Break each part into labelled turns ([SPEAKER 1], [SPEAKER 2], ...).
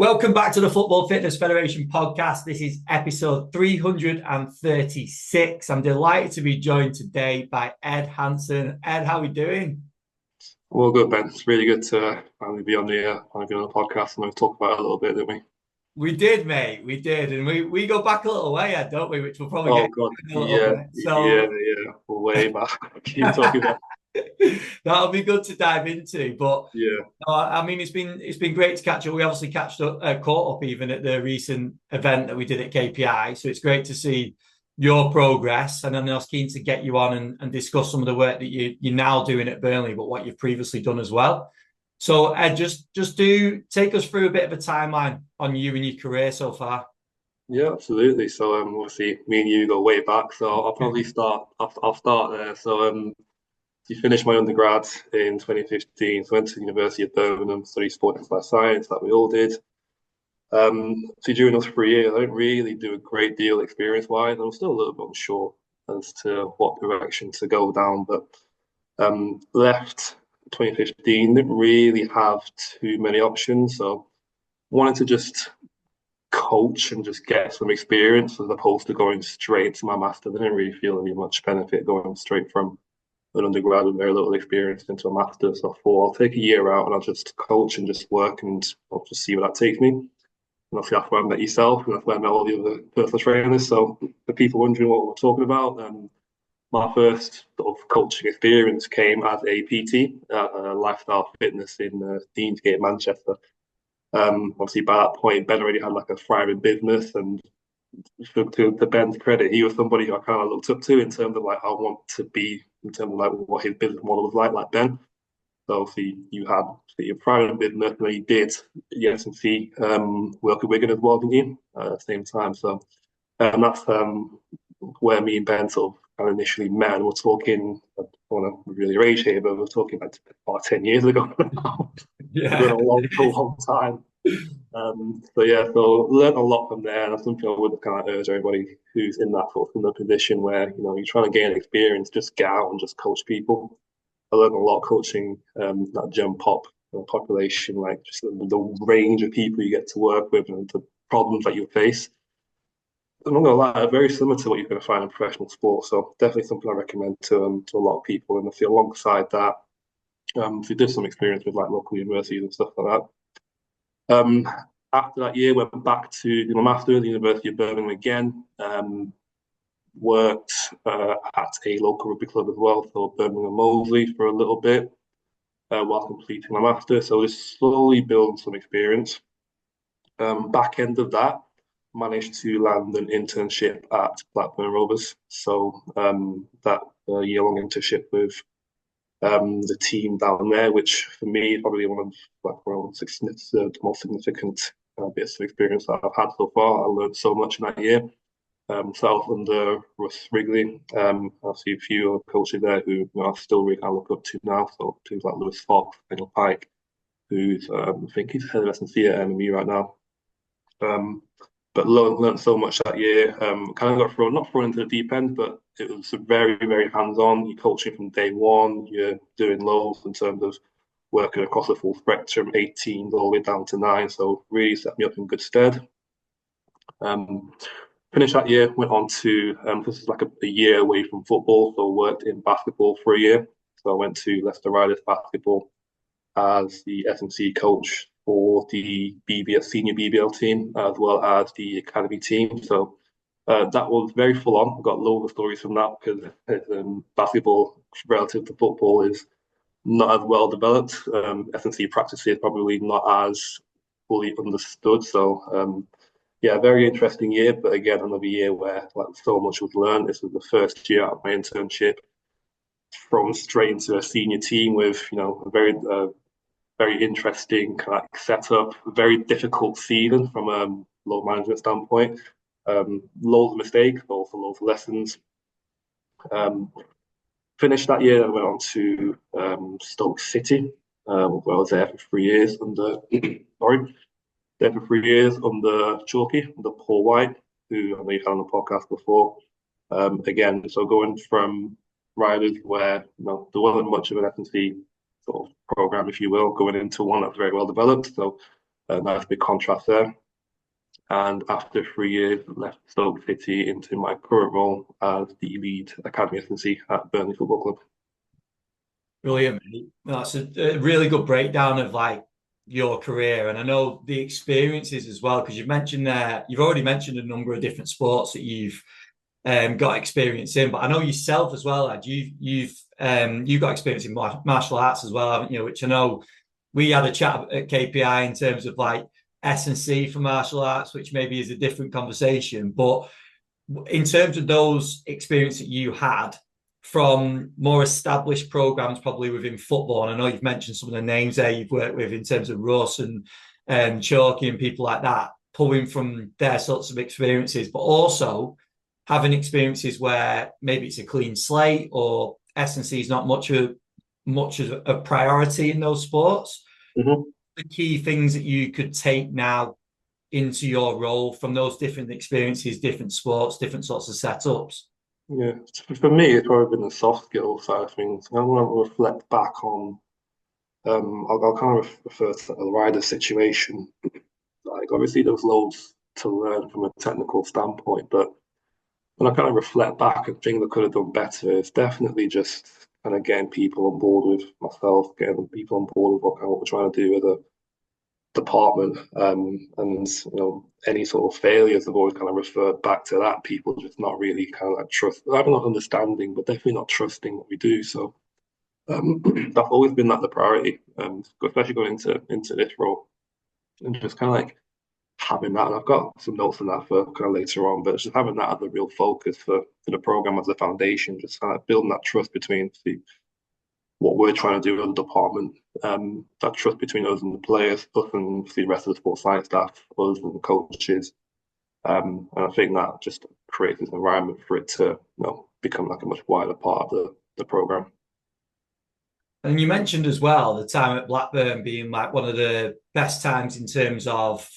[SPEAKER 1] Welcome back to the Football Fitness Federation podcast. This is episode 336. I'm delighted to be joined today by Ed Hanson. Ed, how are we doing?
[SPEAKER 2] Well, good, Ben. It's really good to finally be on the podcast and talk about it a little bit, didn't we?
[SPEAKER 1] We did, mate. We did. And we go back a little way, Ed, don't we? Which we'll probably
[SPEAKER 2] Oh
[SPEAKER 1] get
[SPEAKER 2] God,
[SPEAKER 1] into in a little
[SPEAKER 2] yeah,
[SPEAKER 1] bit.
[SPEAKER 2] yeah,
[SPEAKER 1] So
[SPEAKER 2] yeah. Way back. Keep talking about.
[SPEAKER 1] that'll be good to dive into. But
[SPEAKER 2] Yeah,
[SPEAKER 1] I mean, it's been great to catch up. We obviously caught up even at the recent event that we did at KPI. So it's great to see your progress. And then I was keen to get you on and discuss some of the work that you're now doing at Burnley, but what you've previously done as well. So Ed, just do take us through a bit of a timeline on you and your career so far.
[SPEAKER 2] yeah, absolutely. So, obviously, me and you go way back. So I'll probably start. I'll start there. So, I finished my undergrad in 2015. So, I went to the University of Birmingham, studied sport and exercise science, like we all did. So during those 3 years, I didn't really do a great deal experience-wise. I was still a little bit unsure as to what direction to go down, but left 2015, didn't really have too many options. So wanted to just coach and just get some experience as opposed to going straight to my master's. I didn't really feel any much benefit going straight from an undergrad with very little experience into a master's. So I thought I'll take a year out and I'll just coach and just work and I'll just see where that takes me. And obviously that's where I met yourself and that's where I met all the other personal trainers. So for people wondering what we're talking about, my first sort of coaching experience came as a PT at Lifestyle Fitness in Deansgate, Manchester. Obviously, by that point, Ben already had like a thriving business, and to Ben's credit, he was somebody who I kind of looked up to in terms of like I want to be in terms of like what his business model was like Ben. So obviously, you had your private business, and you did yes and see work at Wigan as well, didn't you? At the same time, so that's where me and Ben sort of kind of initially met. And we're talking, I don't want to really rage here, but we're talking about 10 years ago now. It's been
[SPEAKER 1] Yeah.
[SPEAKER 2] a long time. So yeah, so learned a lot from there, and that's something I would kind of urge everybody who's in that sort of similar position where you're trying to gain experience, just get out and just coach people. I learned a lot coaching that Gen Pop population, like just the range of people you get to work with and the problems that you face. I'm not gonna lie, very similar to what you're gonna find in professional sports. So definitely something I recommend to a lot of people. And I feel alongside that, if you did some experience with like local universities and stuff like that. After that year, went back to do my master's at the University of Birmingham again. Worked at a local rugby club as well, so Birmingham Moseley for a little bit while completing my master. So just slowly building some experience. Back end of that, managed to land an internship at Blackburn Rovers. So that year-long internship with the team down there, which for me probably one of the most significant bits of experience that I've had so far. I learned so much in that year. Myself under Russ Wrigley, I see a few coaches there who I still really kind of look up to now. So teams like Lewis Fox, Daniel Pike, who's I think he's head of S&C at MME right now. Um, but learned so much that year. Kind of got not thrown into the deep end, but it was very, very hands-on. You're coaching from day one. You're doing loads in terms of working across the full spectrum, 18s all the way down to nine. So really set me up in good stead. Um, Finished that year, went on to this is like a year away from football, so worked in basketball for a year. So I went to Leicester Riders basketball as the S&C coach for the BBL senior BBL team as well as the academy team. So that was very full on. I've got loads of stories from that because basketball relative to football is not as well developed. S&C practice is probably not as fully understood. So yeah, very interesting year, but again, another year where like so much was learned. This was the first year of my internship, thrown straight into a senior team with a very interesting kind of setup, a very difficult season from a load management standpoint. Loads of mistakes, but also loads of lessons. Um, Finished that year, I went on to Stoke City, where I was there for 3 years under sorry, there for 3 years under Chalky, under Paul White, who I know you've had on the podcast before. Again, so going from riders where there wasn't much of an S&C sort of program, if you will, going into one that's very well developed. So a nice big contrast there. And after 3 years, left Stoke City into my current role as the lead academy S&C at Burnley Football Club.
[SPEAKER 1] Brilliant, mate. That's a really good breakdown of like your career, and I know the experiences as well, because you've already mentioned a number of different sports that you've got experience in, but I know yourself as well, lad. You've got experience in martial arts as well, haven't you? Which I know we had a chat at KPI in terms of like S&C for martial arts, which maybe is a different conversation. But in terms of those experiences that you had from more established programs, probably within football, and I know you've mentioned some of the names there you've worked with in terms of Russ and Chalky and people like that, pulling from their sorts of experiences, but also having experiences where maybe it's a clean slate or S&C is not much of a priority in those sports.
[SPEAKER 2] Mm-hmm.
[SPEAKER 1] The key things that you could take now into your role from those different experiences, different sports, different sorts of setups?
[SPEAKER 2] Yeah, for me, it's probably been the soft skill side of things. I want to reflect back on, I'll kind of refer to the rider situation. Like, obviously, there was loads to learn from a technical standpoint, but when I kind of reflect back and think I could have done better, it's definitely just kind of getting people on board with myself, getting people on board with what we're trying to do with a department. And any sort of failures have always kind of referred back to that. People just not really kind of like trust, I'm not understanding, but definitely not trusting what we do. So that's always been like the priority, especially going into this role, and just kind of like having that. And I've got some notes on that for kind of later on, but just having that as the real focus for the program as a foundation, just kind of building that trust between what we're trying to do as a department, that trust between us and the players, us and the rest of the sports science staff, us and the coaches. And I think that just creates this environment for it to become like a much wider part of the program.
[SPEAKER 1] And you mentioned as well the time at Blackburn being like one of the best times in terms of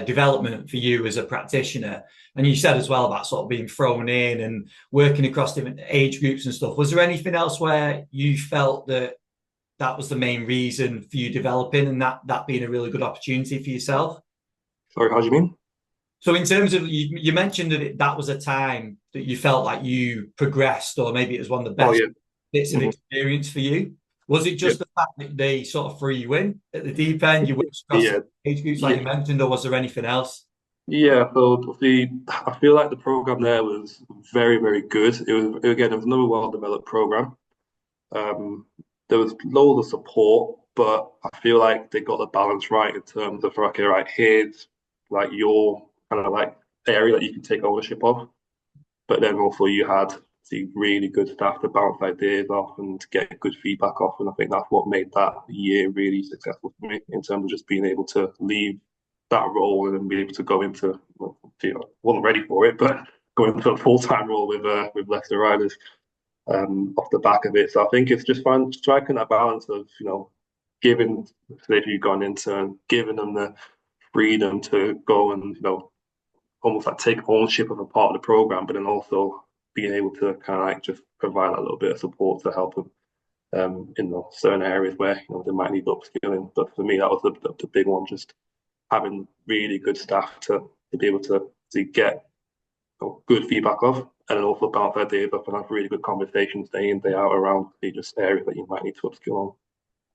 [SPEAKER 1] development for you as a practitioner. And you said as well about sort of being thrown in and working across different age groups and stuff. Was there anything else where you felt that was the main reason for you developing and that being a really good opportunity for yourself?
[SPEAKER 2] Sorry, how do you mean?
[SPEAKER 1] So in terms of you mentioned that was a time that you felt like you progressed, or maybe it was one of the best bits of experience for you. Was it just the fact that they sort of threw you in at the deep end, you worked across age groups like you mentioned, or was there anything else?
[SPEAKER 2] Yeah, so I feel like the program there was very, very good. It was another well-developed program. There was loads of support, but I feel like they got the balance right in terms of okay, right, here's like your kind of like area that you can take ownership of, but then also you had the really good staff to bounce ideas off and get good feedback off, and I think that's what made that year really successful for me in terms of just being able to leave that role and then be able to go into wasn't ready for it, but go into a full-time role with Leicester Riders off the back of it. So I think it's just fun striking that balance of giving, say if you've gone into and giving them the freedom to go and almost like take ownership of a part of the program, but then also being able to kind of like just provide a little bit of support to help them in certain areas where they might need upskilling. But for me, that was the big one, just having really good staff to be able to get good feedback of, and then also bounce ideas off and have really good conversations day in, day out around the just areas that you might need to upskill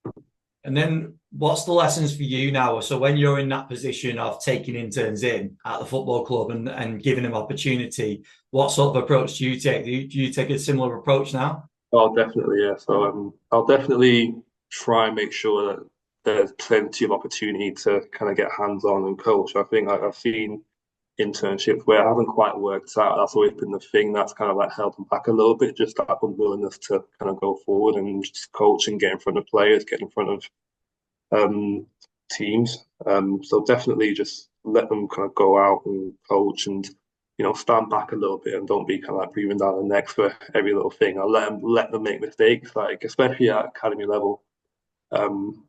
[SPEAKER 2] on.
[SPEAKER 1] And then what's the lessons for you now? So when you're in that position of taking interns in at the football club and giving them opportunity, what sort of approach do you take? Do you take a similar approach now?
[SPEAKER 2] Oh, definitely, yeah. So I'll definitely try and make sure that there's plenty of opportunity to kind of get hands-on and coach. I think I've seen internships where I haven't quite worked out. That's always been the thing that's kind of like held them back a little bit, just that unwillingness to kind of go forward and just coach and get in front of players, get in front of teams. So definitely just let them kind of go out and coach and stand back a little bit and don't be kind of like breathing down the necks for every little thing. I'll let them make mistakes, like especially at academy level.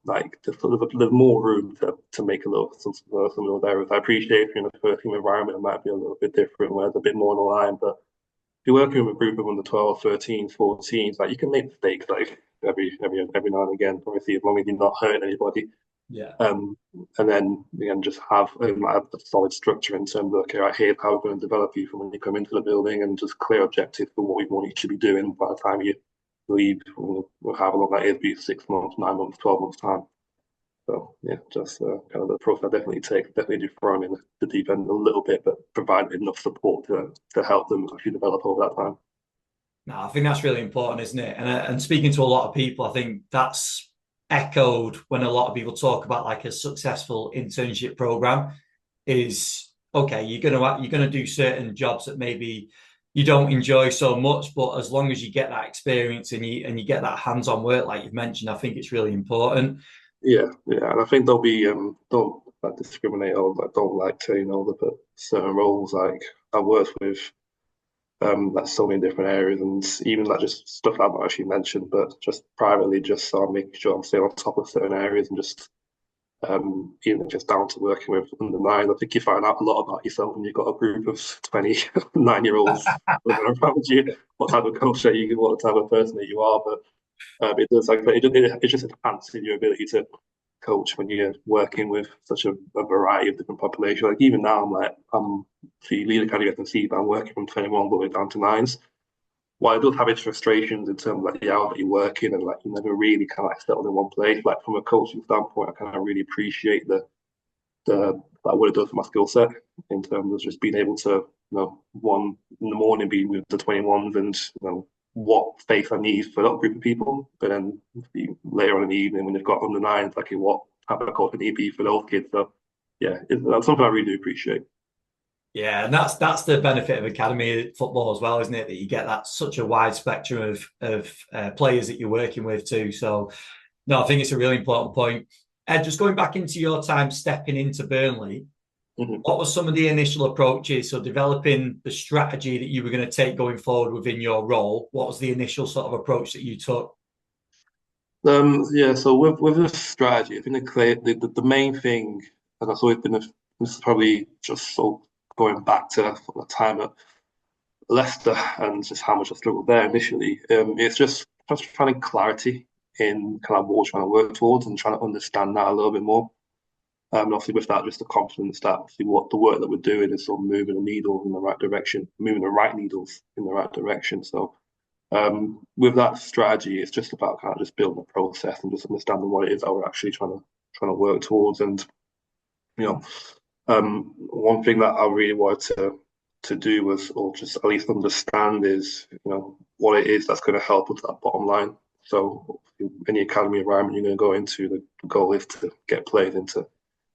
[SPEAKER 2] Like there's more room to make a little some little errors. I appreciate if you're in a first team environment, it might be a little bit different, where it's a bit more on the line. But if you're working with a group of under 12, 13, 14s, like you can make mistakes like every now and again. Obviously, as long as you're not hurting anybody.
[SPEAKER 1] Yeah.
[SPEAKER 2] And then again, just have like a solid structure in terms of, okay, right, here's how we're going to develop you from when you come into the building, and just clear objectives for what we want you to be doing by the time you leave. We'll have a long that is, be 6 months, 9 months, 12 months time. So yeah, just kind of the approach I definitely take. Definitely do throw them in the deep end a little bit, but provide enough support to help them actually develop over that time.
[SPEAKER 1] No, I think that's really important, isn't it? And speaking to a lot of people, I think that's echoed when a lot of people talk about like a successful internship program is okay, you're gonna do certain jobs that maybe you don't enjoy so much, but as long as you get that experience and you get that hands-on work, like you've mentioned, I think it's really important.
[SPEAKER 2] Yeah, yeah, and I think there'll be don't like discriminate or like don't like to but certain roles like I worked with like so many different areas and even like just stuff I've not actually mentioned, but just privately, just so I'm making sure I'm staying on top of certain areas and just even just down to working with under nine. I think you find out a lot about yourself when you've got a group of 29-year-olds living around you, what type of culture you, what type of person that you are. But it does like it just enhances your ability to coach when you're working with such a variety of different populations. Like even now, I'm the leader kind of can see, but I'm working from 21 all the way down to nines. While it does have its frustrations in terms of like the hour that you're working and like you never really kind of like settled in one place. Like from a coaching standpoint, I kind of really appreciate the like what it does for my skill set in terms of just being able to one in the morning be with the 21s and what faith I need for that group of people, but then later on in the evening when they've got under nines, like what type of coach I need to be for those kids. So yeah, that's something I really do appreciate.
[SPEAKER 1] Yeah, and that's the benefit of academy football as well, isn't it? That you get that such a wide spectrum of players that you're working with too. So no, I think it's a really important point. Ed, just going back into your time stepping into Burnley,
[SPEAKER 2] Mm-hmm.
[SPEAKER 1] what were some of the initial approaches? So developing the strategy that you were going to take going forward within your role. What was the initial sort of approach that you took?
[SPEAKER 2] Yeah, so with this strategy, I think the main thing, and that's always been this is probably just so going back to the time at Leicester and just how much I struggled there initially. It's just finding clarity in kind of what we're trying to work towards and trying to understand that a little bit more. And obviously with that, just the confidence that obviously what the work that we're doing is sort of moving the needle in the right direction, moving the right needles in the right direction. So with that strategy, it's just about kind of just building a process and just understanding what it is that we're actually trying to work towards. And you know, one thing that I really wanted to do was, or just at least understand, is what it is that's going to help with that bottom line. So in the academy environment you're going to go into, the goal is to get players into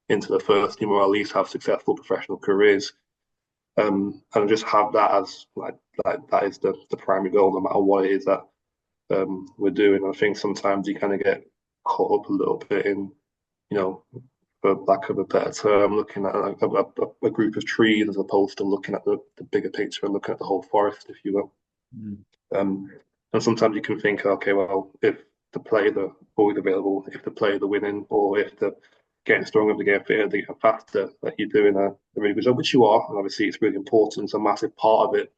[SPEAKER 2] the first team or at least have successful professional careers. And just have that as like that is the primary goal, no matter what it is that we're doing. I think sometimes you kind of get caught up a little bit in, you know, for lack of a better term, looking at like a group of trees as opposed to looking at the bigger picture and looking at the whole forest, if you will.
[SPEAKER 1] Mm.
[SPEAKER 2] Um, and sometimes you can think, okay, well, if the players are always available, if the players are winning, or if they're getting stronger, they get fitter, they get faster, that you're doing a really good job, which you are. And obviously, it's really important. It's a massive part of it.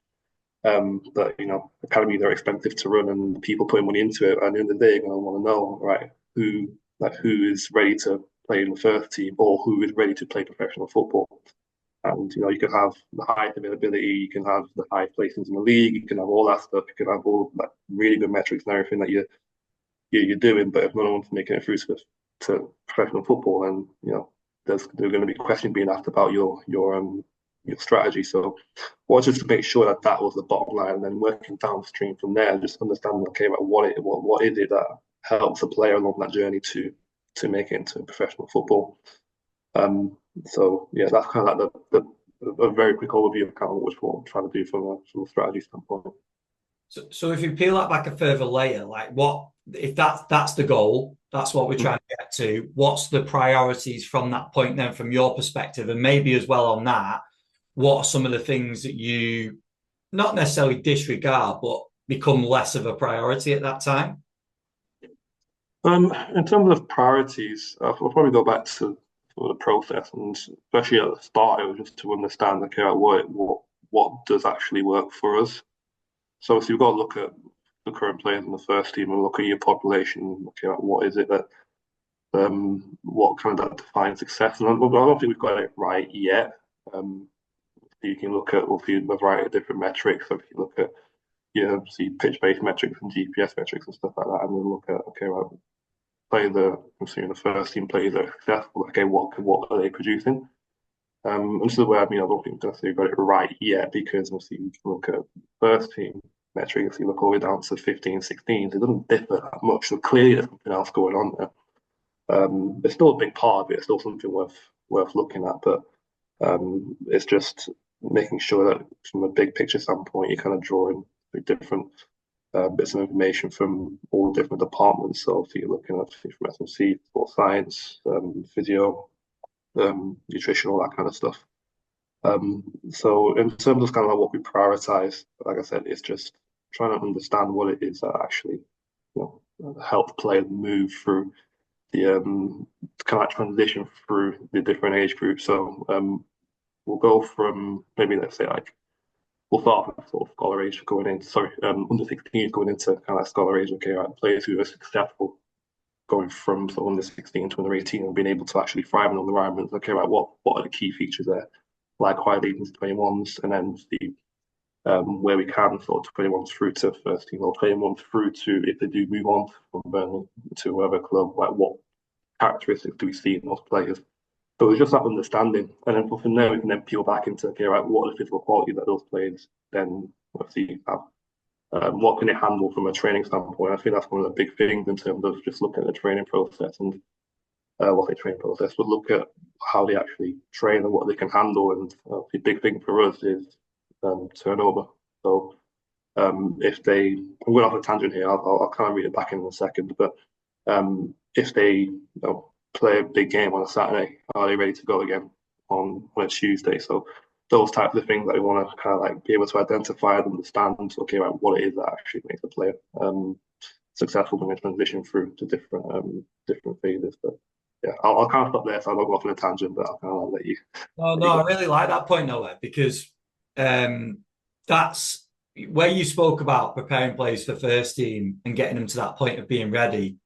[SPEAKER 2] But academies are expensive to run, and people putting money into it. And at the end of the day, you're going to want to know, right, who is ready to play in the first team, or who is ready to play professional football. And you can have the high availability, you can have the high placings in the league, you can have all that stuff, you can have all like really good metrics and everything that you're doing. But if no one's making it through to professional football, then there's going to be questions being asked about your strategy. So, well, just to make sure that that was the bottom line, and then working downstream from there, and just understanding, okay, about what is it that helps a player along that journey to make it into professional football. So yeah, that's kind of like a very quick overview of kind of what I'm trying to do from a strategy standpoint.
[SPEAKER 1] So if you peel that back a further layer, like what if that's the goal, that's what we're trying to get to. What's the priorities from that point then from your perspective? And maybe as well on that, what are some of the things that you not necessarily disregard, but become less of a priority at that time?
[SPEAKER 2] In terms of priorities, I'll probably go back to sort of the process, and especially at the start, it was just to understand, okay, like, what does actually work for us. So obviously, you've got to look at the current players in the first team and look at your population. Okay, like, what is it that what kind of that defines success. And I don't think we've got it right yet. You can look at a variety of different metrics. So if you look at see pitch-based metrics and GPS metrics and stuff like that, and then look at okay, right, the first team players that are successful. Okay, what are they producing? And this is where I don't think we've necessarily got it right yet, because obviously you can look at first team metrics, you look all the way down to 15, 16, it doesn't differ that much. So clearly there's something else going on there. It's still a big part of it, it's still something worth looking at, but it's just making sure that from a big picture standpoint, you're kind of drawing different bits of information from all the different departments. So if you're looking at from SMC, sports science, physio, nutrition, all that kind of stuff. So in terms of kind of like what we prioritize, like I said, it's just trying to understand what it is that actually help players move through the kind of transition through the different age groups. So we'll go from maybe, let's say, like we'll start with sort of scholar age going into under 16 going into kind of like scholar age. Okay, right, players who are successful going from sort of under 16 to under 18 and being able to actually thrive in all environments. Okay, right, what are the key features there? Likewise, leading to 21s, and then the where we can sort of 21s through to first team, or 21s through to if they do move on from Burnley to whatever club, like what characteristics do we see in those players? So it's just that understanding, and then from there we can then peel back into okay, right, what are the physical qualities that those players then obviously have. What can it handle from a training standpoint? I think that's one of the big things in terms of just looking at the training process and what they training process, but look at how they actually train and what they can handle. And the big thing for us is turnover. So if they, I'm going off a tangent here, I'll kind of read it back in a second, but if they play a big game on a Saturday, are they ready to go again on a Tuesday? So those types of things that we want to kind of like be able to identify and understand, okay, right, what it is that actually makes a player successful when they transition through to different phases. But yeah, I'll kind of stop there, so I don't go off on a tangent, but I'll kind of let you.
[SPEAKER 1] No, I really like that point, Noah, because that's where you spoke about preparing players for first team and getting them to that point of being ready.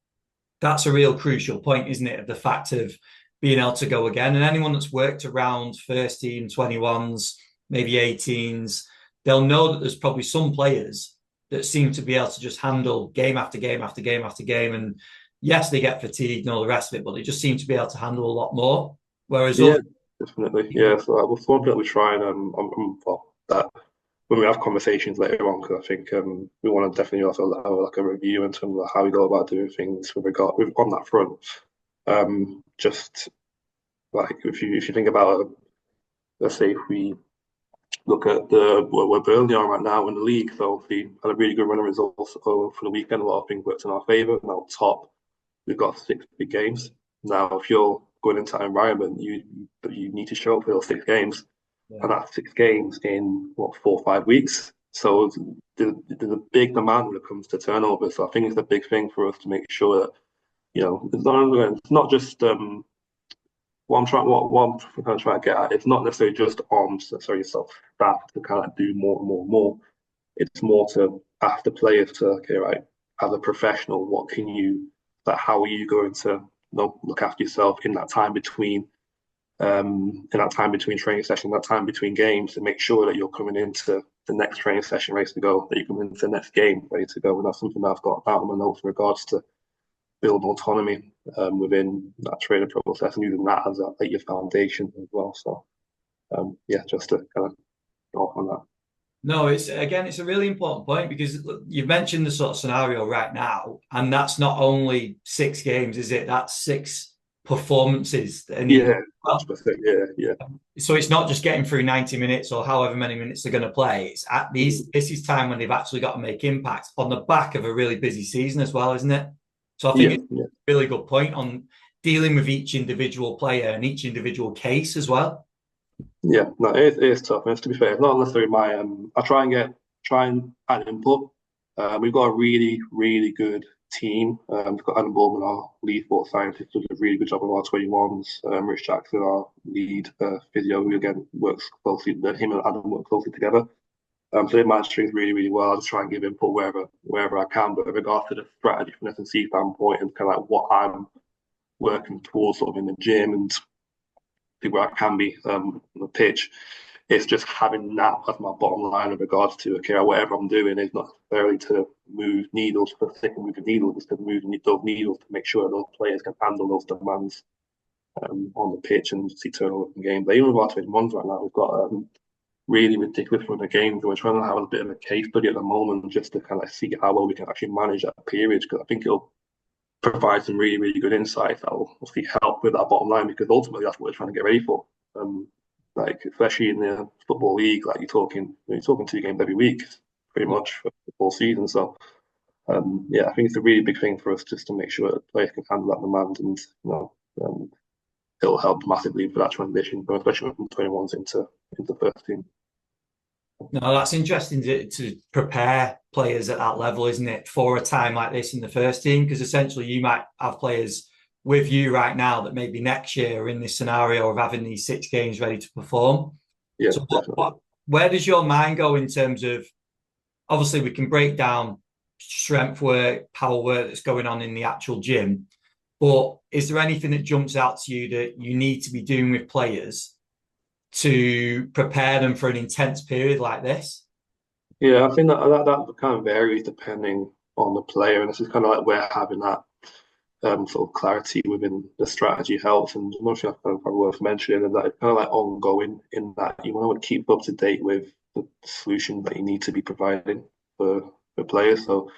[SPEAKER 1] That's a real crucial point, isn't it? Of the fact of being able to go again. And anyone that's worked around first team, 21s, maybe 18s, they'll know that there's probably some players that seem to be able to just handle game after game after game after game. And yes, they get fatigued and all the rest of it, but they just seem to be able to handle a lot more. Whereas
[SPEAKER 2] definitely, yeah. So that's one thing that we try and that when we have conversations later on, because I think we want to definitely also have like a review in terms of how we go about doing things with on that front. Just like if you think about let's say if we look at where Burnley are right now in the league, so we had a really good run of results for the weekend. A lot of things worked in our favour. Now top, we've got 6 big games. Now if you're going into that environment, you need to show up for those 6 games. Yeah. And that's 6 games in 4 or 5 weeks. So there's a big demand when it comes to turnover. So I think it's a big thing for us to make sure that it's not just what I'm kind of trying to get at. It's not necessarily just on yourself staff to kind of do more and more and more. It's more to ask the players to okay, right, as a professional, what can you how are you going to look after yourself in that time between training session, that time between games, to make sure that you're coming into the next training session ready to go, that you come into the next game ready to go. And that's something that I've got out on my notes in regards to build autonomy within that training process and using that as your foundation as well. So just to kind of go off on that.
[SPEAKER 1] No, it's a really important point, because you've mentioned the sort of scenario right now, and that's not only 6 games, is it? That's 6 performances. And
[SPEAKER 2] yeah.
[SPEAKER 1] So it's not just getting through 90 minutes or however many minutes they're going to play. It's at this is time when they've actually got to make impact on the back of a really busy season as well, isn't it? So I think it's a really good point on dealing with each individual player and each individual case as well.
[SPEAKER 2] Yeah, no, it is tough. And to be fair, it's not necessarily my. I try and add input. We've got a really, really good team. We've got Adam Bowman, our lead sports scientist, does a really good job of our 21s. Rich Jackson, our lead physio, who again works closely. Him and Adam work closely together. So they manage things really, really well. I just try and give input wherever I can. But in regards to the strategy from an S&C standpoint and kind of like what I'm working towards sort of in the gym and where I can be on the pitch. It's just having that as my bottom line in regards to, okay, whatever I'm doing is not necessarily to move needles for the sake of moving needles, it's to move those needles to make sure those players can handle those demands on the pitch and see turnover in games. But even with our 21s right now, we've got really ridiculous run of games. We're trying to have a bit of a case study at the moment just to kind of see how well we can actually manage that period, because I think it'll provide some really, really good insights that will obviously help with that bottom line, because ultimately that's what we're trying to get ready for. Like especially in the football league, like you're talking 2 games every week, pretty much for the full season. So yeah, I think it's a really big thing for us just to make sure that players can handle that demand, and it'll help massively for that transition, especially from 21s into first team.
[SPEAKER 1] No, that's interesting to prepare players at that level, isn't it, for a time like this in the first team? Because essentially you might have players with you right now that maybe next year are in this scenario of having these 6 games ready to perform.
[SPEAKER 2] Yeah,
[SPEAKER 1] So
[SPEAKER 2] definitely.
[SPEAKER 1] where does your mind go in terms of, obviously we can break down strength work, power work that's going on in the actual gym, but is there anything that jumps out to you that you need to be doing with players to prepare them for an intense period like this?
[SPEAKER 2] Yeah, I think that kind of varies depending on the player, and this is kind of like where having that sort of clarity within the strategy helps. And I'm not sure that's kind of probably worth mentioning, and that it's kind of like ongoing in that you want to keep up to date with the solution that you need to be providing for players. So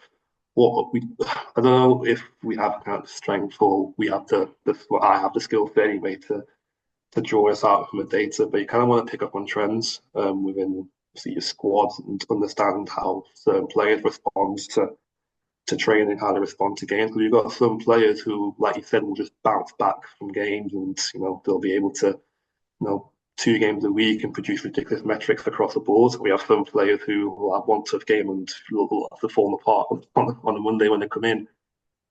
[SPEAKER 2] what we I don't know if we have kind of strength, or we have well, I have the skills anyway to draw us out from the data, but you kind of want to pick up on trends within your squad and understand how certain players respond to training, how they respond to games. Because you've got some players who, like you said, will just bounce back from games, and they'll be able to 2 games a week and produce ridiculous metrics across the board. We have some players who will have one tough game and will have to fall apart on a Monday when they come in.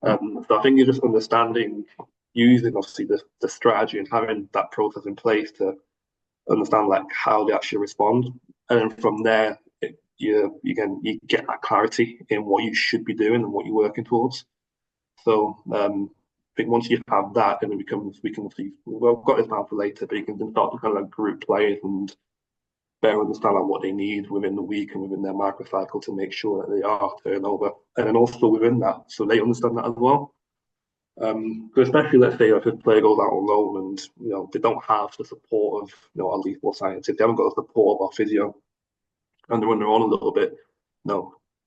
[SPEAKER 2] So I think you're just understanding, using obviously the strategy and having that process in place to understand like how they actually respond, and then from there you get that clarity in what you should be doing and what you're working towards. So I think once you have that, then we can see, well, we've got this now for later, but you can then start to kind of like group players and better understand like what they need within the week and within their microcycle to make sure that they are turnover, and then also within that, so they understand that as well. So especially, let's say if a player goes out on loan and they don't have the support of our lethal scientists, they haven't got the support of our physio, and they're on their own a little bit.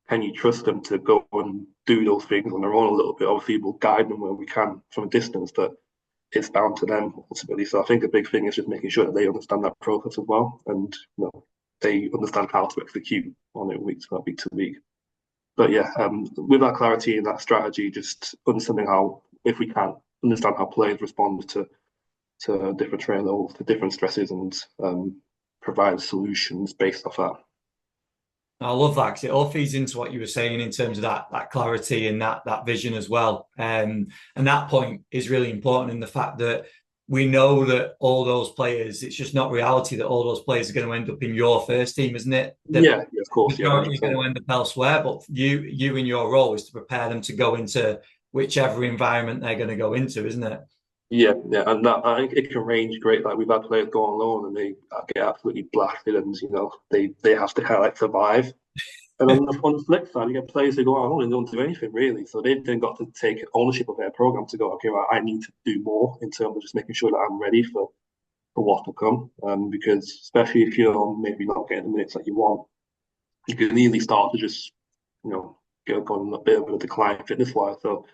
[SPEAKER 2] Can you trust them to go and do those things on their own a little bit? Obviously, we'll guide them where we can from a distance, but it's down to them ultimately. So I think a big thing is just making sure that they understand that process as well, and they understand how to execute on it week to week. But yeah, with that clarity and that strategy, just understanding how, if we can, understand how players respond to different training levels, to different stresses, and provide solutions based off that.
[SPEAKER 1] I love that because it all feeds into what you were saying in terms of that clarity and that vision as well. And that point is really important in the fact that we know that all those players, it's just not reality that all those players are going to end up in your first team, isn't it?
[SPEAKER 2] Yeah, of course, yeah,
[SPEAKER 1] You're going to end up elsewhere, but you in your role is to prepare them to go into whichever environment they're going to go into, isn't it?
[SPEAKER 2] Yeah, and that I think it can range great. Like we've had players go on loan and they get absolutely blasted, and they have to kind of like survive. And on the flip side, you get players who go on loan and don't do anything really. So they've then got to take ownership of their program to go, okay, well, I need to do more in terms of just making sure that I'm ready for what's to come. Because especially if you're maybe not getting the minutes that you want, you can easily start to just go on a bit of a decline fitness wise. So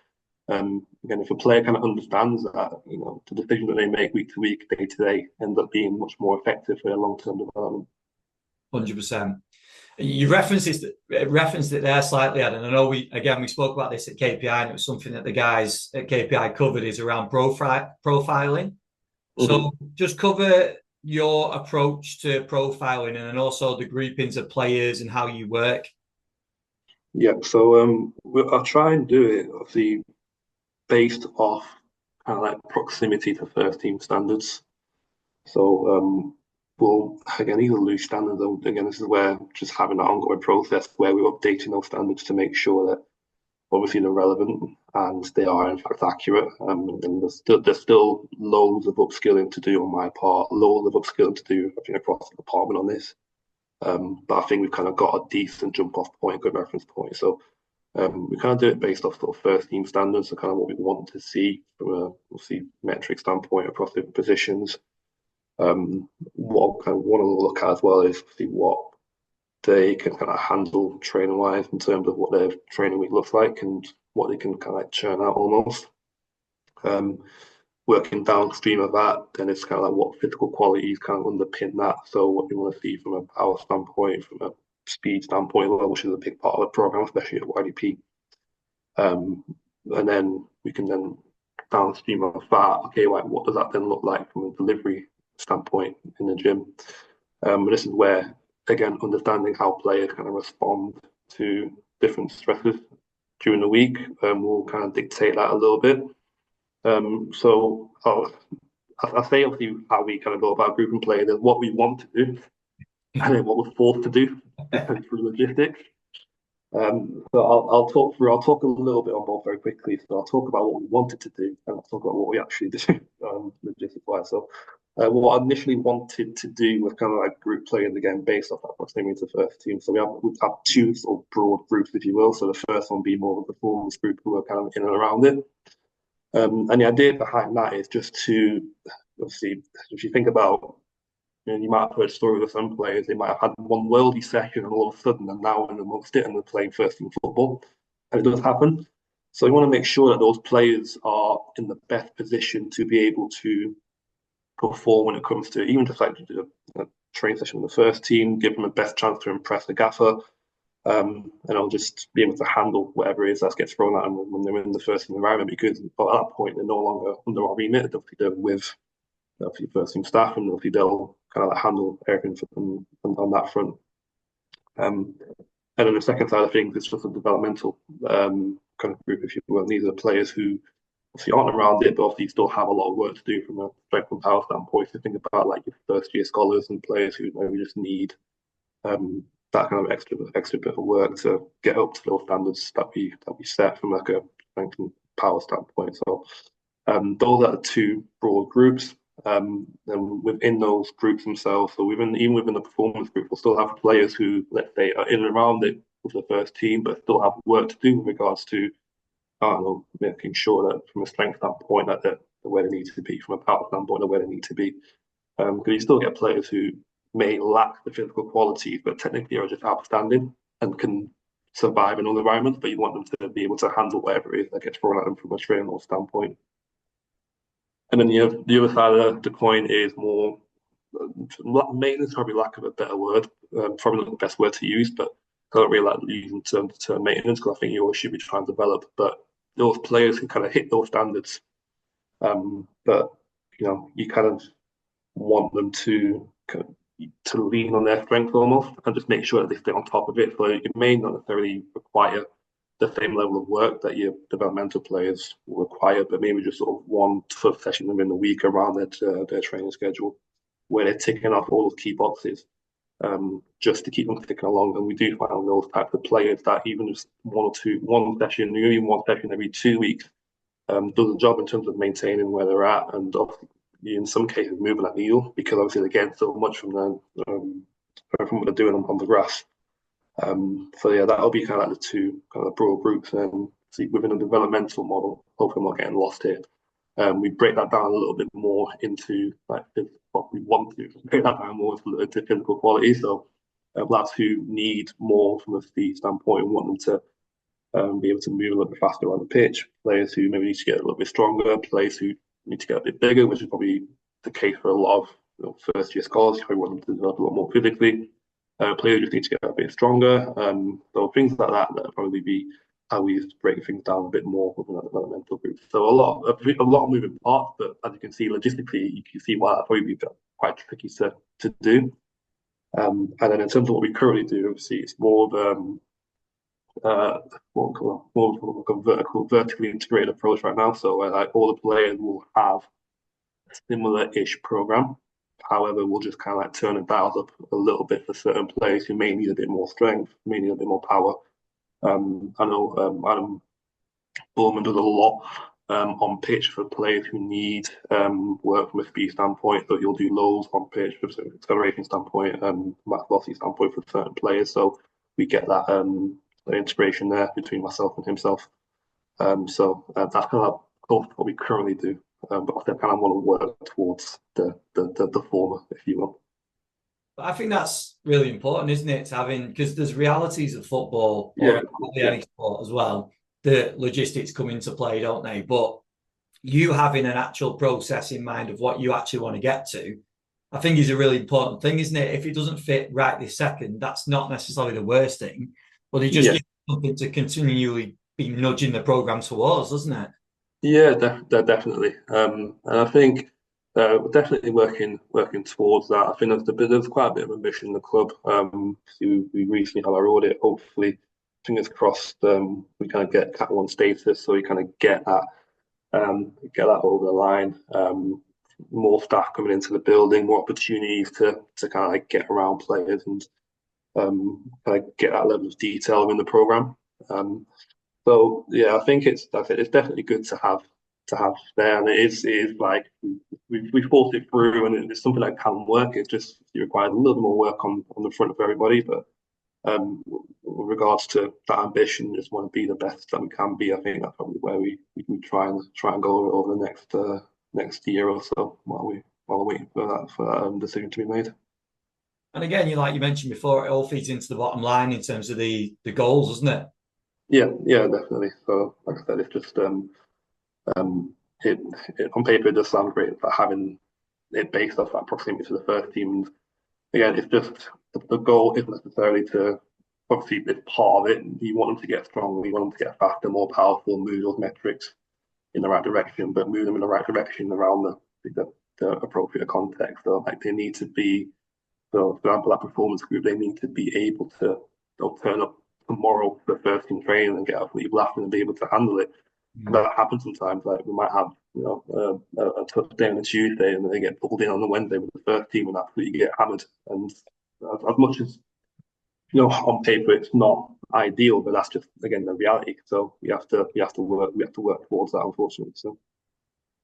[SPEAKER 2] again, if a player kind of understands that, the decisions that they make week to week, day to day, end up being much more effective for their long term development.
[SPEAKER 1] 100%. You referenced it there slightly, Adam. I know we spoke about this at KPI, and it was something that the guys at KPI covered, is around profiling. So just cover your approach to profiling and then also the groupings of players and how you work.
[SPEAKER 2] Yeah, so I'll try and do it obviously based off kind of like proximity to first team standards. So we'll again, these are loose standards. Again, this is where just having that ongoing process where we're updating those standards to make sure that obviously they're relevant. and they are in fact accurate. And there's still loads of upskilling to do on my part, loads of upskilling to do, I think, across the department on this. But I think we've kind of got a decent jump off point, good reference point. So we kind of do it based off sort of first team standards, so kind of what we want to see from a obviously metric standpoint across different positions. What I kind of want to look at as well is see what they can kind of handle training wise in terms of what their training week looks like and what they can kind of like churn out almost. Working downstream of that, then it's kind of like what physical qualities kind of underpin that. So what you want to see from a power standpoint, from a speed standpoint, which is a big part of the program, especially at YDP. And then we can then downstream of that, okay, like what does that then look like from a delivery standpoint in the gym? This is where, again, understanding how players kind of respond to different stresses during the week will kind of dictate that a little bit. So I say obviously how we kind of go about grouping play. There's what we want to do, and then what we're forced to do through logistics. So I'll talk a little bit on both very quickly. So I'll talk about what we wanted to do, and I'll talk about what we actually do logistics wise. So what I initially wanted to do was kind of like group players again based off that proximity to first team. So we have two sort of broad groups, if you will. So the first one being more of a performance group who are kind of in and around it. And the idea behind that is just to obviously, if you think about, you might have heard stories of some players, they might have had one worldy session and all of a sudden they're now in amongst it and they're playing first team football. And it does happen. So you want to make sure that those players are in the best position to be able to perform when it comes to even just like a training session with the first team, give them the best chance to impress the gaffer. And I'll just be able to handle whatever it is that gets thrown at them when they're in the first team environment, because at that point they're no longer under our remit. They're with obviously first team staff, and obviously they'll kind of like handle everything for them on that front. And then the second side of things is just a developmental kind of group, if you will. These are players who obviously aren't around it, but obviously still have a lot of work to do from a strength and power standpoint. So think about like your first year scholars and players who maybe just need that kind of extra bit of work to get up to those standards that we set from like a strength and power standpoint. So those are the two broad groups. And within those groups themselves, so even within the performance group, we'll still have players who, let's say, are in and around it with the first team, but still have work to do with regards to, I don't know, making sure that from a strength standpoint that they're where they need to be, from a power standpoint, they're where they need to be. Because you still get players who may lack the physical qualities, but technically are just outstanding and can survive in all environments, but you want them to be able to handle whatever it is that gets thrown at them from a training standpoint. And then the other side of the coin is more maintenance, probably lack of a better word, probably not the best word to use, but I don't really like using the term maintenance because I think you always should be trying to develop. But those players who kind of hit those standards, but you kind of want them to lean on their strength almost and just make sure that they stay on top of it. So it may not necessarily require the same level of work that your developmental players will require, but maybe just sort of one tough session within the week around their training schedule where they're ticking off all those key boxes just to keep them ticking along. And we do find those types of players that even just one session, even one session every 2 weeks does a job in terms of maintaining where they're at and obviously in some cases moving that needle because obviously they're getting so much from from what they're doing on the grass. So yeah, that'll be kind of like the two kind of broad groups. And see within a developmental model, hopefully I'm not getting lost here. We break that down a little bit more into like what we want to break that down more into physical quality. So lads who need more from a speed standpoint and want them to be able to move a little bit faster around the pitch. Players who maybe need to get a little bit stronger. Players who need to get a bit bigger, which is probably the case for a lot of first year scholars. You probably want them to develop a lot more physically. Players just need to get a bit stronger. So things like that will probably be how we break things down a bit more within that developmental group. So a lot of moving parts, but as you can see, logistically, you can see why that probably be quite tricky to do. And then in terms of what we currently do, obviously, it's more of a vertically integrated approach right now. So like all the players will have a similar-ish program. However, we'll just kind of like turn the dials up a little bit for certain players who may need a bit more strength, may need a bit more power. I know Adam Bowman does a lot on pitch for players who need work from a speed standpoint. So he'll do loads on pitch from an acceleration standpoint, mass velocity standpoint for certain players. So we get that integration there between myself and himself. That's kind of what we currently do. But I kind of want to work towards the former, if you will.
[SPEAKER 1] But I think that's really important, isn't it? To having, because there's realities of football or
[SPEAKER 2] Yeah,
[SPEAKER 1] probably
[SPEAKER 2] yeah,
[SPEAKER 1] any sport as well. The logistics come into play, don't they? But you having an actual process in mind of what you actually want to get to, I think is a really important thing, isn't it? If it doesn't fit right this second, that's not necessarily the worst thing, but it just
[SPEAKER 2] yeah.
[SPEAKER 1] gives you something to continually be nudging the program towards, doesn't it?
[SPEAKER 2] Yeah, definitely. And I think we're definitely working towards that. I think there's quite a bit of ambition in the club. So we recently had our audit. Hopefully, fingers crossed, we kind of get Cat 1 status, so we kind of get that over the line. More staff coming into the building, more opportunities to kind of like get around players and kind of get that level of detail in the program. So yeah, I think it's definitely good to have there, and it is like we forced it through, and it's something that can work. It's just it requires a little bit more work on the front of everybody, but with regards to that ambition, just want to be the best that we can be. I think that's probably where we try and go over the next year or so while we're waiting for that decision to be made.
[SPEAKER 1] And again, you like you mentioned before, it all feeds into the bottom line in terms of the goals, doesn't it?
[SPEAKER 2] Yeah, definitely. So like I said, it's just um it, on paper it does sound great, but having it based off that proximity to the first team, and again, it's just the goal isn't necessarily to obviously it's part of it. You want them to get stronger, you want them to get faster, more powerful, move those metrics in the right direction, but move them in the right direction around the appropriate context. So like they need to be, so for example, that performance group, they need to be able to they'll turn up tomorrow for the first team training and get absolutely laughing and be able to handle it. And
[SPEAKER 1] Mm.
[SPEAKER 2] that happens sometimes. Like we might have, a tough day on a Tuesday, and then they get pulled in on the Wednesday with the first team and absolutely get hammered. And as much as on paper it's not ideal, but that's just again the reality. So we have to work towards that, unfortunately. So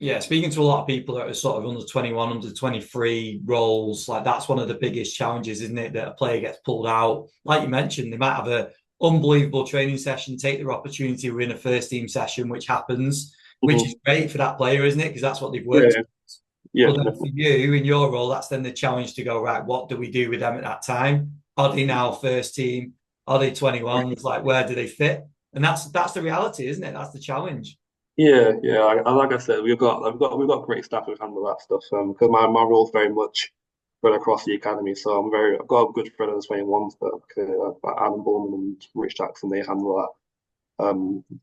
[SPEAKER 1] Yeah, speaking to a lot of people that are sort of under 21, under 23 roles, like that's one of the biggest challenges, isn't it? That a player gets pulled out. Like you mentioned, they might have a unbelievable training session, take their opportunity within a first team session, which happens, which is
[SPEAKER 2] mhm.
[SPEAKER 1] great for that player, isn't it? Because that's what they've worked.
[SPEAKER 2] Yeah,
[SPEAKER 1] But
[SPEAKER 2] yeah,
[SPEAKER 1] then for you in your role, that's then the challenge to go, right, what do we do with them at that time? Are they now first team? Are they 21s? Like where do they fit? And that's the reality, isn't it? That's the challenge.
[SPEAKER 2] yeah. Like I said, we've got great staff who handle that stuff. Because my role is very much spread across the academy, so I've got a good friend of the 21s, but Adam Bowman and Rich Jackson, they handle that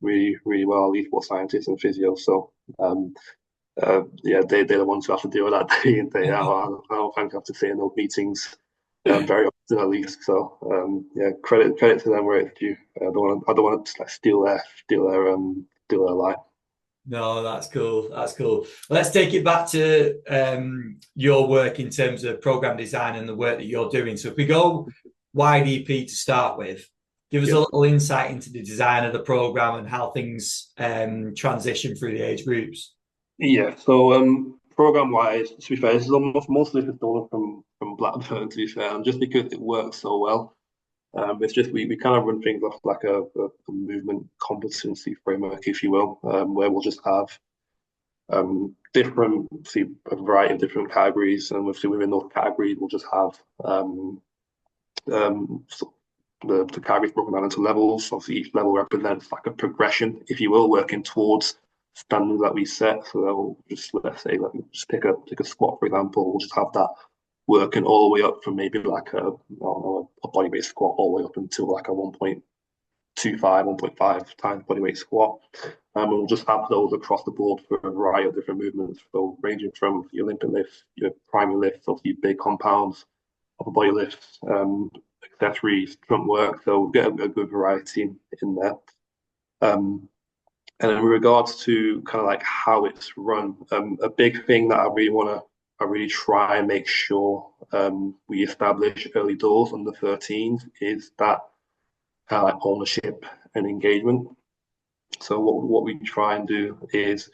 [SPEAKER 2] really really well. Lead sports scientists and physio, so yeah, they're the ones who have to deal with that day in day out. I don't think I have to say in those meetings very often at least. So yeah, credit to them where it's due. I don't want to like steal their light.
[SPEAKER 1] No, that's cool. That's cool. Let's take it back to your work in terms of program design and the work that you're doing. So if we go YDP to start with, give us
[SPEAKER 2] Yeah,
[SPEAKER 1] a little insight into the design of the program and how things transition through the age groups.
[SPEAKER 2] yeah. So program wise, to be fair, this is almost mostly just stolen from Blackburn. To be fair, and just because it works so well. It's just we kind of run things off like a movement competency framework, if you will, where we'll just have different, see a variety of different categories, and within those categories, we'll just have so the categories broken down into levels. Obviously, each level represents like a progression, if you will, working towards standards that we set. So they'll just let's say, like just take a squat for example. We'll just have that working all the way up from maybe like I don't know, a body weight squat all the way up until like a 1.25, 1.5 times body weight squat. And we'll just have those across the board for a variety of different movements. So ranging from your Olympic lifts, your primary lifts, obviously big compounds, upper body lifts, accessories, front work. So we'll get a good variety in there. Um, and in regards to kind of like how it's run, a big thing that I really try and make sure we establish early doors on the 13s is that kind of like ownership and engagement. So what we try and do is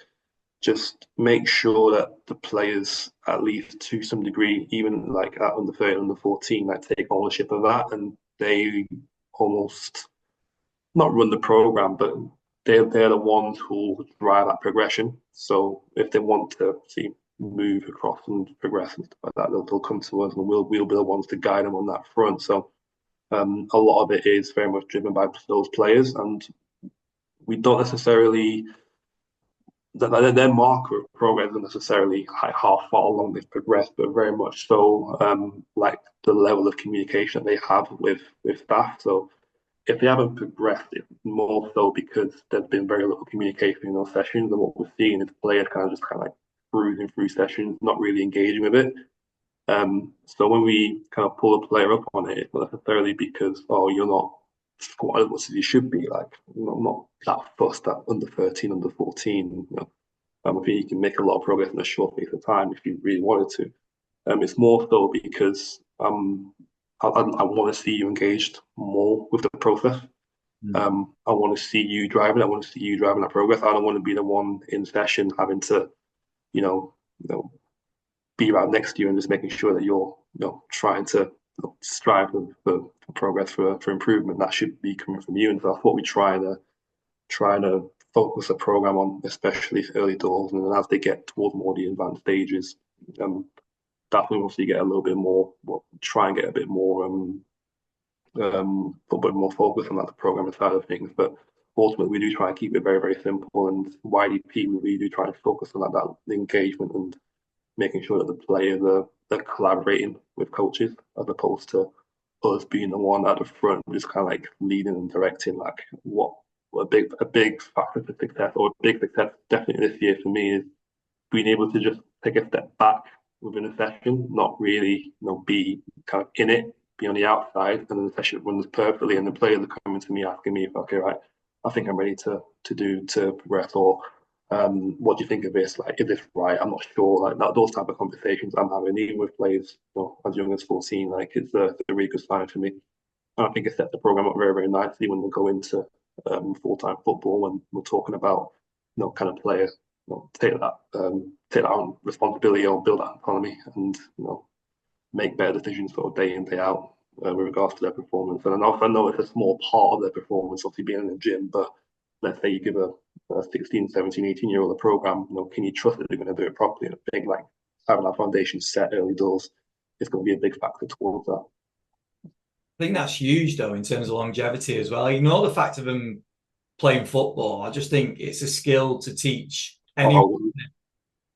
[SPEAKER 2] just make sure that the players, at least to some degree, even like at under 13, under 14, like take ownership of that, and they almost not run the program, but they're the ones who drive that progression. So if they want to see move across and progress and stuff like that, they'll come to us, and we'll be the ones to guide them on that front. So a lot of it is very much driven by those players, and we don't necessarily that their marker of progress isn't necessarily like how far along they've progressed, but very much so like the level of communication that they have with staff. So if they haven't progressed, it's more so because there's been very little communication in those sessions, and what we're seeing is players kind of like cruising through sessions, not really engaging with it. So when we kind of pull a player up on it, it's not necessarily because, oh, you're not squatting as much as you should be. Like, not that fussed at under 13, under 14. I think you can make a lot of progress in a short space of time if you really wanted to. It's more so because I want to see you engaged more with the process. I want to see you driving. I want to see you driving that progress. I don't want to be the one in session having to, be right next to you and just making sure that you're, trying to strive for progress for improvement. That should be coming from you, and that's what we try to focus the program on, especially early doors, and then as they get towards more the advanced stages, that's when you get a little bit more. Well, try and get a bit more focus on that the programming side of things. But ultimately, we do try and keep it very, very simple. And YDP, we really do try and focus on that engagement and making sure that the players are collaborating with coaches as opposed to us being the one at the front, just kind of like leading and directing. Like what a big factor for success, or a big success definitely this year for me, is being able to just take a step back within a session, not really, be kind of in it, be on the outside, and then the session runs perfectly, and the players are coming to me asking me, okay, right, I think I'm ready to progress, or what do you think of this? Like, is this right? I'm not sure. Like that, those type of conversations I'm having, even with players, as young as 14, like it's a really good sign for me. And I think it sets the program up very, very nicely when we go into full-time football, when we're talking about, kind of players, take that on responsibility or build that autonomy, and make better decisions sort of day in, day out with regards to their performance. And I know it's a small part of their performance, obviously being in the gym, but let's say you give a 16, 17, 18-year-old a program, can you trust that they're going to do it properly? And I think like having that foundation set early doors is going to be a big factor towards that.
[SPEAKER 1] I think that's huge, though, in terms of longevity as well. Ignore the fact of them playing football. I just think it's a skill to teach anyone.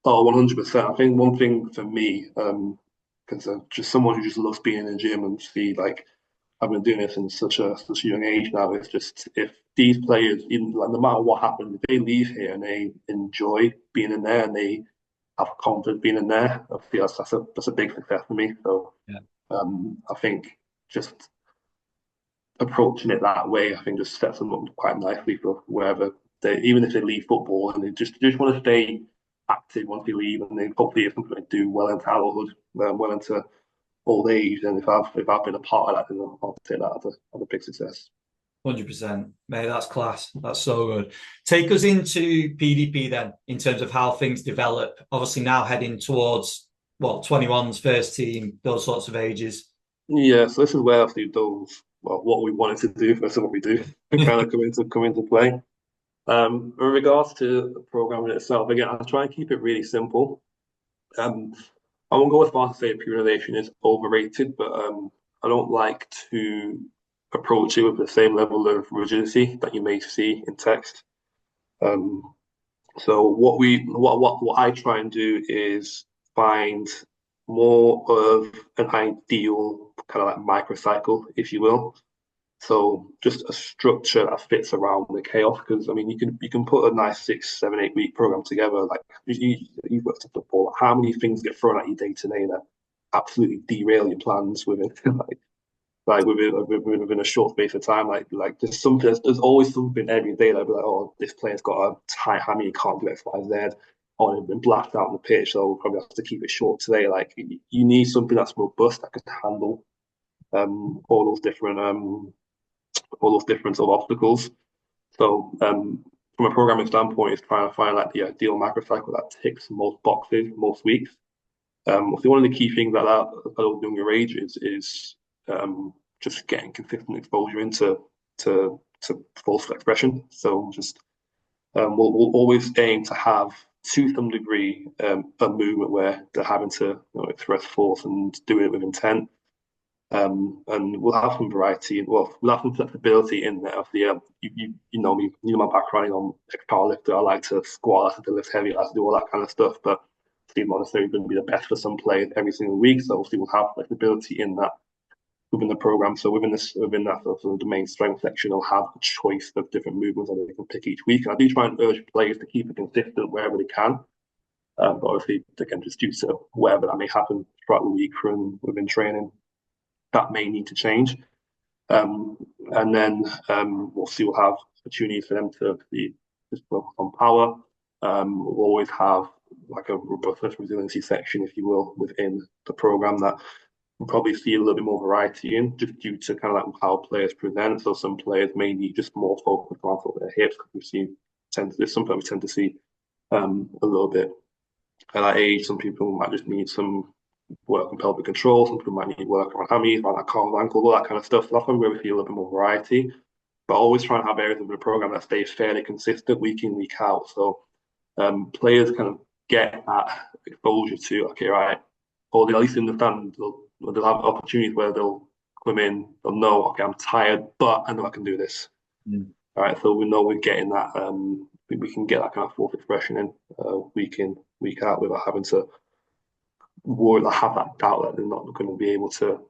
[SPEAKER 2] Oh, 100%. I think one thing for me, because just someone who just loves being in the gym and see like I've been doing this in such a young age now. It's just if these players, even like no matter what happens, if they leave here and they enjoy being in there and they have confidence being in there, I feel that's a big success for me. So
[SPEAKER 1] Yeah.
[SPEAKER 2] I think just approaching it that way, I think just sets them up quite nicely for wherever they, even if they leave football and they just want to stay active once they leave, and they hopefully it's something they do well into adulthood, well into old age. And if I've been a part of that, then I'll take that as a big success.
[SPEAKER 1] 100%. Mate, that's class. That's so good. Take us into PDP then, in terms of how things develop. Obviously now heading towards, 21's first team, those sorts of ages.
[SPEAKER 2] Yeah, so this is where obviously what we wanted to do versus what we do kind of come into play. With regards to the program in itself, again, I'll try and keep it really simple. Um, I won't go as far as to say periodization is overrated, but I don't like to approach it with the same level of rigidity that you may see in text. Um, so what I try and do is find more of an ideal kind of like microcycle, if you will. So just a structure that fits around the chaos. Because I mean, you can put a nice 6, 7, 8 week program together. Like you've worked at football. How many things get thrown at you day to day that absolutely derail your plans within like within a short space of time? Like there's something. There's always something every day that be like, oh, this player's got a tight hammy, he can't do X, Y, Z. Or they've been blacked out on the pitch, so we'll probably have to keep it short today. Like you need something that's robust that can handle all those different all those different sort of obstacles. So from a programming standpoint, is trying to find like the ideal macrocycle that ticks most boxes most weeks. So one of the key things that at those younger ages is just getting consistent exposure into forceful expression. So just we'll always aim to have, to some degree, a movement where they're having to express force and do it with intent. And we'll have some variety, and we'll have some flexibility in there. Obviously, you know me, you know my background. I'm ex-powerlifter. I like to squat, I like to lift heavy, I like to do all that kind of stuff. But it's not necessarily going to be the best for some players every single week. So obviously, we'll have flexibility in that within the program. So within that sort of domain strength section, I'll have a choice of different movements that they can pick each week. And I do try and urge players to keep it consistent wherever they can. But obviously, again, just due to whatever that may happen throughout the week from within training, that may need to change. And then we'll have opportunities for them to be just focus on power. We'll always have like a robustness resiliency section, if you will, within the program that we'll probably see a little bit more variety in, just due to kind of like how players present. So some players may need just more focus on sort of their hips, because we've seen sometimes we tend to see a little bit at that age. Some people might just need some work on pelvic control. Some people might need work on hammies, around that calf, ankle, all that kind of stuff. So that's where we feel a little bit more variety. But always try and have areas of the program that stays fairly consistent week in, week out. So players kind of get that exposure to, okay, right, or they at least understand they'll have opportunities where they'll come in, they'll know, okay, I'm tired, but I know I can do this. All right, so we know we're getting that, we can get that kind of fourth expression in, week out, without having to worry, have that doubt that they're not going to be able to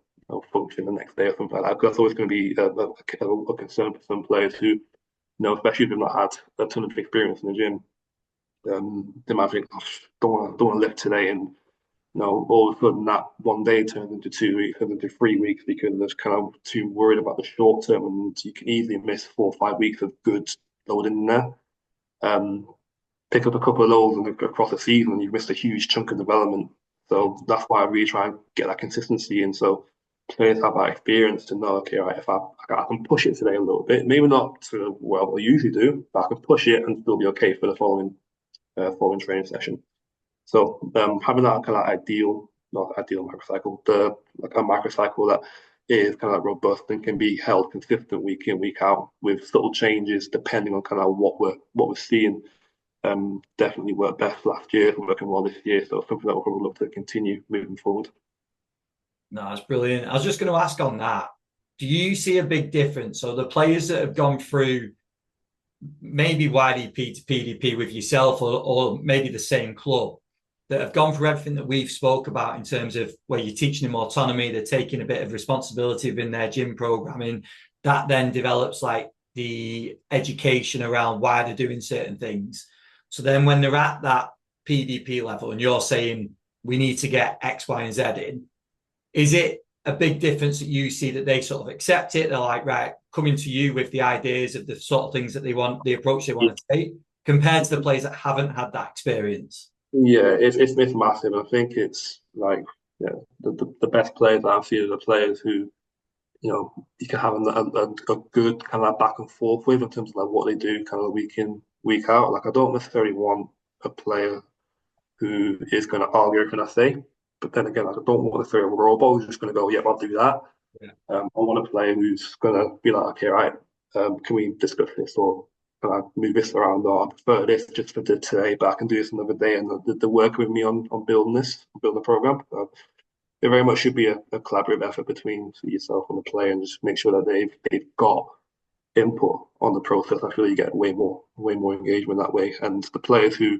[SPEAKER 2] function the next day or something like that. Because that's always going to be a concern for some players who, especially if they've not had a ton of experience in the gym. They might think, oh, don't want to lift today, and all of a sudden that one day turns into 2 weeks, turns into 3 weeks, because they're kind of too worried about the short term, and you can easily miss 4 or 5 weeks of good loading in there. Pick up a couple of those and across the season, and you've missed a huge chunk of development. So that's why I really try and get that consistency in. So players have that experience to know, okay, right, if I can push it today a little bit, maybe not to what I usually do, but I can push it and still be okay for the following training session. So having that kind of not ideal macrocycle, like a macrocycle that is kind of robust and can be held consistent week in, week out, with subtle changes depending on kind of what we're seeing. Definitely worked best last year, working well this year. So something that we'll probably look to continue moving forward.
[SPEAKER 1] No, that's brilliant. I was just going to ask on that. Do you see a big difference? So the players that have gone through maybe YDP to PDP with yourself, or maybe the same club, that have gone through everything that we've spoke about in terms of where you're teaching them autonomy, they're taking a bit of responsibility within their gym programming, that then develops like the education around why they're doing certain things. So then when they're at that PDP level and you're saying we need to get X, Y, and Z in, is it a big difference that you see that they sort of accept it? They're like, right, coming to you with the ideas of the sort of things that they want, the approach they want to take, compared to the players that haven't had that experience?
[SPEAKER 2] Yeah, it's massive. I think it's like the best players that I've seen are the players who you can have a good kind of back and forth with in terms of like what they do kind of week in, week out. Like I don't necessarily want a player who is going to argue everything I say, but then again, like, I don't want to throw a robot who's just going to go, yep, I'll do that.
[SPEAKER 1] Yeah.
[SPEAKER 2] I want a player who's going to be like, okay, right, can we discuss this, or can I move this around, or I prefer this just for today, but I can do this another day, and they're working with me on building the program. It very much should be a collaborative effort between yourself and the player, and just make sure that they've got input on the process. I feel you get way more engagement that way. And the players who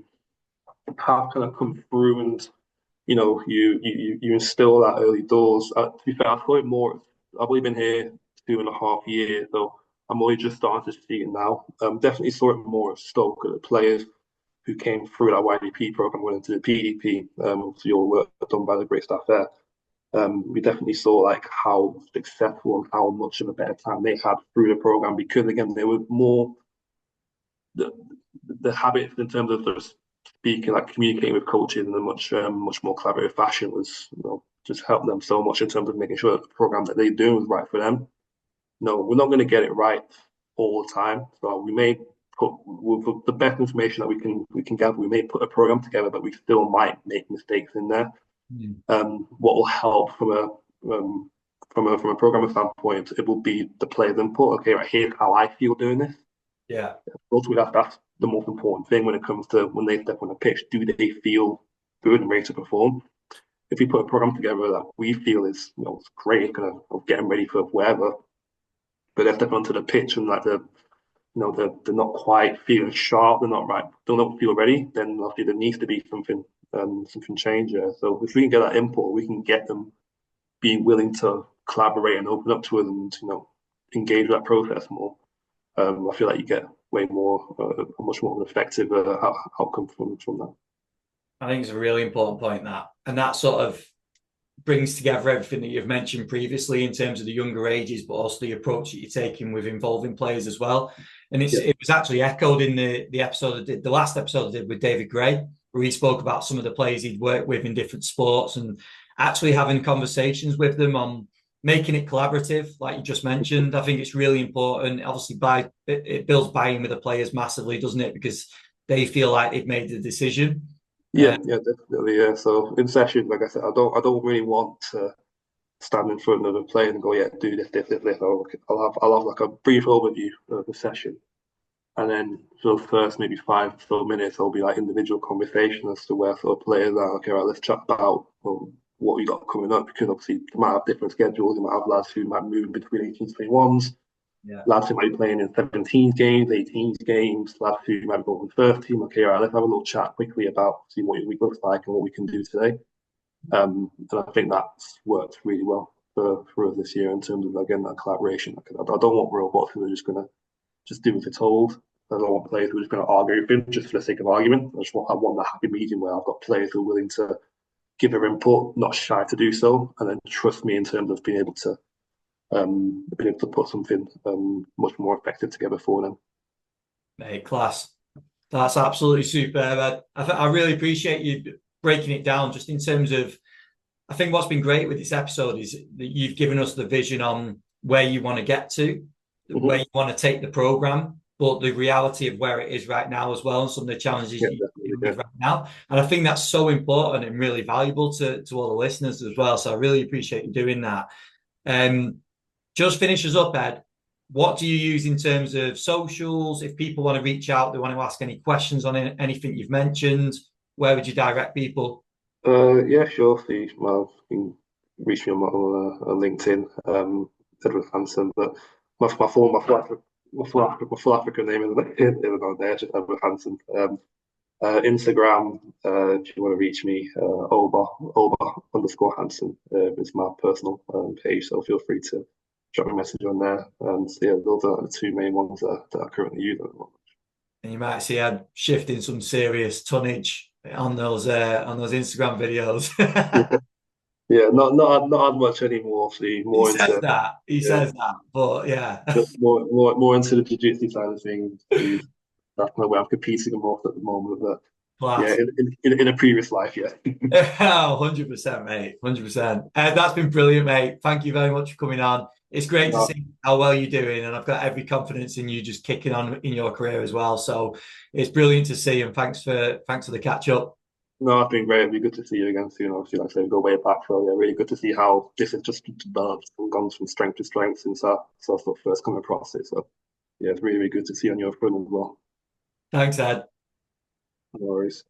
[SPEAKER 2] have kind of come through and you instill that early doors. To be fair, I thought it more. I've only been here 2.5 years, so I'm only just starting to see it now. Definitely saw it more at Stoke, the players who came through that YDP program, went into the PDP. So your work done by the great staff there. We definitely saw like how successful and how much of a better time they had through the program, because again they were more the habits in terms of just speaking, like communicating with coaches in a much more collaborative fashion was just helped them so much in terms of making sure that the program that they do is right for them. No, we're not going to get it right all the time, so we may put with the best information that we can gather. We may put a program together, but we still might make mistakes in there. What will help from a programmer standpoint, it will be the player's input. Okay, right, here's how I feel doing this.
[SPEAKER 1] Yeah.
[SPEAKER 2] Ultimately, that's the most important thing when it comes to when they step on the pitch. Do they feel good and ready to perform? If we put a program together that we feel is, it's great, kind of getting ready for wherever, but they're stepping onto the pitch and like they're not quite feeling sharp, they're not right, they don't feel ready, then obviously there needs to be something change there. So if we can get that input, we can get them being willing to collaborate and open up to us and engage with that process more. I feel like you get way more, a much more effective outcome from that.
[SPEAKER 1] I think it's a really important point, and that sort of brings together everything that you've mentioned previously in terms of the younger ages, but also the approach that you're taking with involving players as well. And it was actually echoed in the episode I did, the last episode I did with David Gray, where he spoke about some of the players he'd worked with in different sports and actually having conversations with them on making it collaborative, like you just mentioned. I think it's really important. Obviously, it builds buy-in with the players massively, doesn't it? Because they feel like they've made the decision.
[SPEAKER 2] Yeah, definitely. Yeah. So in session, like I said, I don't really want to stand in front of a player and go, yeah, do this, this, this, this. I'll have like a brief overview of the session, and then for the first maybe 5 minutes, there'll be like individual conversation as to where sort of players are. Okay, right, let's chat about what we got coming up, because obviously they might have different schedules. You might have lads who might move between 18s, 21s. Lads who might be playing in 17s games, 18s games, lads who might be going first team. Okay, all right, let's have a little chat quickly about see what your week looks like and what we can do today. And I think that's worked really well for us this year in terms of, again, that collaboration. I don't want robots who are just going to just do as they're told. I don't want players who are just going to argue everything just for the sake of argument. I want that happy medium where I've got players who are willing to give their input, not shy to do so, and then trust me in terms of being able to put something much more effective together for them.
[SPEAKER 1] Mate, class. That's absolutely superb. I really appreciate you breaking it down just in terms of, I think what's been great with this episode is that you've given us the vision on where you want to get to, where you want to take the program, but the reality of where it is right now as well, and some of the challenges you're dealing with right now. And I think that's so important and really valuable to all the listeners as well. So I really appreciate you doing that. Just finish us up, Ed. What do you use in terms of socials? If people want to reach out, they want to ask any questions on anything you've mentioned, where would you direct people?
[SPEAKER 2] Yeah, sure. So you can reach me on LinkedIn, Edward Hanson. But my full African name isn't on there. It's just Edward Hanson. Instagram, if you want to reach me, Oba_Hanson is my personal page. So feel free to drop me a message on there. And so, yeah, those are the two main ones that I currently use at the moment.
[SPEAKER 1] And you might see Ed shifting some serious tonnage on those Instagram videos.
[SPEAKER 2] Yeah, not as much anymore. See, more
[SPEAKER 1] he says that. He says that, but yeah,
[SPEAKER 2] just more into the jiu-jitsu side of things. That's kind of where I'm competing the most at the moment. But yeah, in a previous life, yeah.
[SPEAKER 1] 100%, mate. 100%. That's been brilliant, mate. Thank you very much for coming on. It's great to see how well you're doing, and I've got every confidence in you just kicking on in your career as well. So it's brilliant to see, and thanks for the catch up.
[SPEAKER 2] No, it's been great. It'll be good to see you again soon. Obviously, like I said, go way back. So yeah, really good to see how this has just developed and gone from strength to strength since I sort of first come across it. So yeah, it's really, really good to see on your front as well.
[SPEAKER 1] Thanks, Ed.
[SPEAKER 2] No worries.